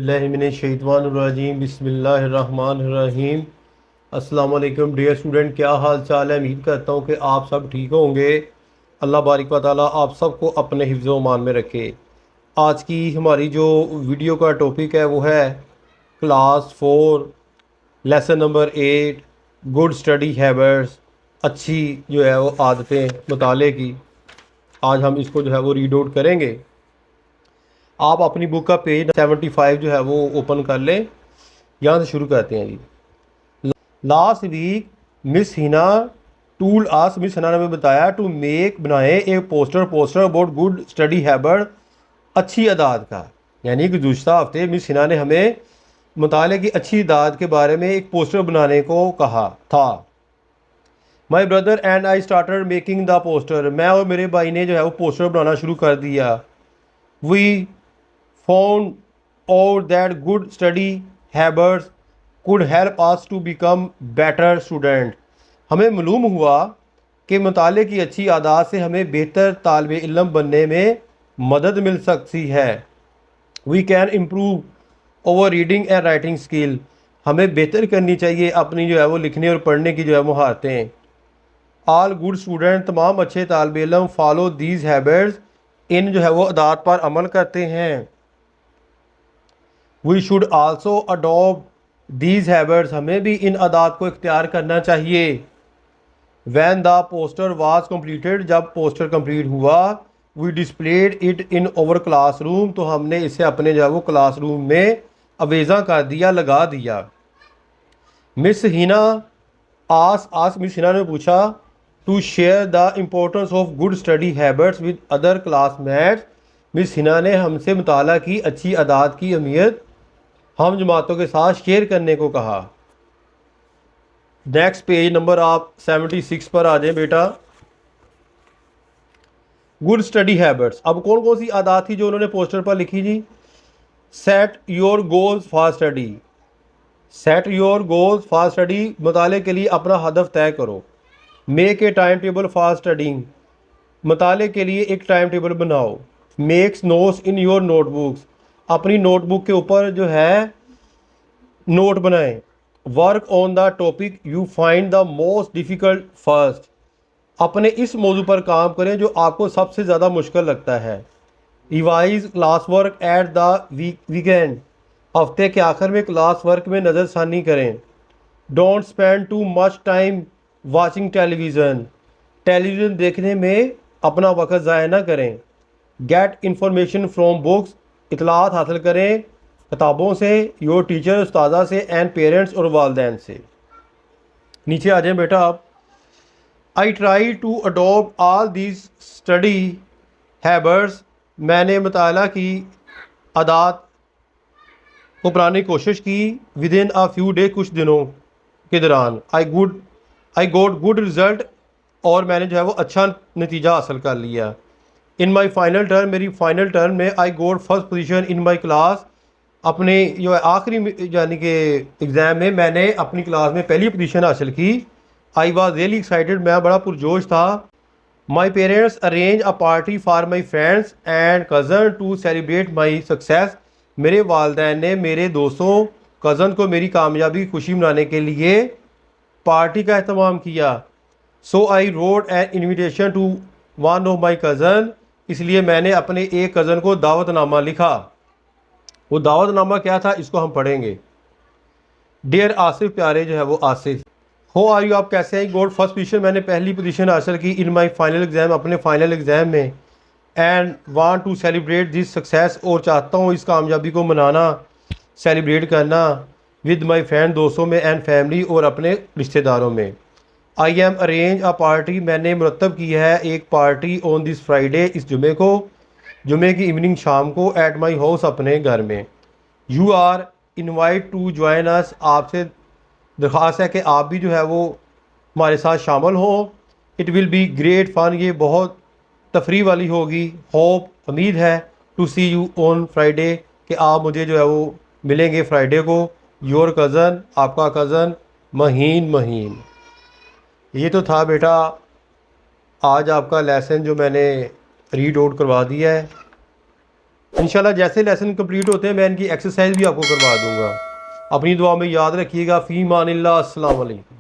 बिल्लाहिमिनश्शैतानिर्रजीम बिस्मिल्लाहिर्रहमानिर्रहीम। अस्सलाम वालेकुम डियर स्टूडेंट, क्या हाल चाल है। उम्मीद करता हूँ कि आप सब ठीक होंगे। अल्लाह बारिक व तआला आप सबको अपने हिफ्ज़ व मान में रखे। आज की हमारी जो वीडियो का टॉपिक है वो है class 4 lesson number 8 good study habits, अच्छी जो है वो आदतें मुताले की। आज हम इसको जो है वो रीड आउट करेंगे। आप अपनी बुक का पेज 75 जो है वो ओपन कर लें। यहाँ से शुरू करते हैं जी। Last week miss Heena told us miss Hina ने हमें बताया टू मेक बनाए एक poster about good study habit, अच्छी आदत का। यानी कि गुज़श्ता हफ्ते मिस हिना ने हमें मुताले की अच्छी आदत के बारे में एक पोस्टर बनाने को कहा था। My brother and I started making the poster. मैं और मेरे भाई ने जो है वो पोस्टर बनाना शुरू कर दिया। We found out that good study habits could help us to become better student। हमें मालूम हुआ कि मुताले की अच्छी आदत से हमें बेहतर तालिब इल्म बनने में मदद मिल सकती है। We can improve our reading and writing skill. हमें बेहतर करनी चाहिए अपनी जो है वो लिखने और पढ़ने की जो है महारतें। ऑल गुड स्टूडेंट, तमाम अच्छे तालिब इल्म फॉलो दीज हैबिट्स, इन जो है वो आदत पर अमल करते हैं। We should also adopt these habits, हमें भी इन आदत को इख्तियार करना चाहिए। When the poster was completed, जब पोस्टर कंप्लीट हुआ, we displayed it in our classroom, तो हमने इसे अपने जो है वो क्लासरूम में अवेज़ा कर दिया, लगा दिया। मिस हिना मिस हिना ने पूछा to share the importance of good study habits with other classmates. Miss Hina ने हमसे मुताला की अच्छी आदत की अहमियत हम जमातों के साथ शेयर करने को कहा। नेक्स्ट पेज नंबर आप 76 पर आ जाए बेटा। गुड स्टडी हैबिट्स, अब कौन कौन सी आदत थी जो उन्होंने पोस्टर पर लिखी जी। Set your goals for study, set your goals for study, मुताले के लिए अपना हदफ तय करो। Make a timetable for studying, मुताले के लिए एक टाइम टेबल बनाओ। Makes notes in your notebooks, अपनी नोटबुक के ऊपर जो है नोट बनाएं। Work on the topic you find the most difficult first, अपने इस मौजू पर काम करें जो आपको सबसे ज़्यादा मुश्किल लगता है। Revise class work at the weekend, हफ्ते के आखिर में क्लास वर्क में नज़रसानी करें। Don't spend too much time watching television, television देखने में अपना वक्त ज़ाया ना करें। गेट इंफॉर्मेशन फ्रॉम बुक्स, इतलात हासिल करें किताबों से, योर टीचर उस्तादा से, एंड पेरेंट्स और वालदैन से। नीचे आ जाएं बेटा आप। I try to adopt all these study habits, मैंने मुताला की आदत को अपनाने की कोशिश की। Within a few day, कुछ दिनों के दौरान। आई गोट गुड रिज़ल्ट, और मैंने जो है वो अच्छा नतीजा हासिल कर लिया। इन माई फाइनल टर्म, मेरी फाइनल टर्म में I got first position in my class, अपने जो आखिरी यानी कि एग्ज़ाम में मैंने अपनी क्लास में पहली पोजीशन हासिल की। आई वॉज रियली एक्साइटेड, मैं बड़ा पुरजोश था। My parents arrange a party for my friends and cousin to celebrate my success, मेरे वालदैन ने मेरे दोस्तों कज़न को मेरी कामयाबी की खुशी मनाने के लिए पार्टी का अहतमाम किया। So I wrote an invitation to one of my cousin, इसलिए मैंने अपने एक कज़न को दावतनामा लिखा। वो दावतनामा क्या था इसको हम पढ़ेंगे। डियर आसिफ, प्यारे जो है वो आसिफ। हो आर यू, आप कैसे हैं। गोल्ड फर्स्ट पोजीशन, मैंने पहली पोजीशन हासिल की इन माई फाइनल एग्ज़ाम, अपने फाइनल एग्ज़ाम में। And want to celebrate this success, और चाहता हूँ इस कामयाबी को मनाना, सेलिब्रेट करना विद माई फ्रेंड, दोस्तों में, एंड फैमिली, और अपने रिश्तेदारों में। I am arrange a party, मैंने मुरतब की है एक पार्टी ऑन दिस फ्राइडे, इस जुमे को, जुमे की इवनिंग शाम को, एट माई हाउस, अपने घर में। You are invite to join us, आपसे दरख्वास्त है कि आप भी जो है वो हमारे साथ शामिल हों। It will be great fun, ये बहुत तफरी वाली होगी। होप, उम्मीद है, to see you on Friday, कि आप मुझे जो है वो मिलेंगे फ्राइडे को। योर कज़न, आपका कज़न महीन। ये तो था बेटा आज आपका लेसन जो मैंने रीड आउट करवा दिया है। इंशाल्लाह जैसे लेसन कंप्लीट होते हैं मैं इनकी एक्सरसाइज भी आपको करवा दूंगा। अपनी दुआ में याद रखिएगा। फ़ी मानिल्लाह। अस्सलाम वालेकुम।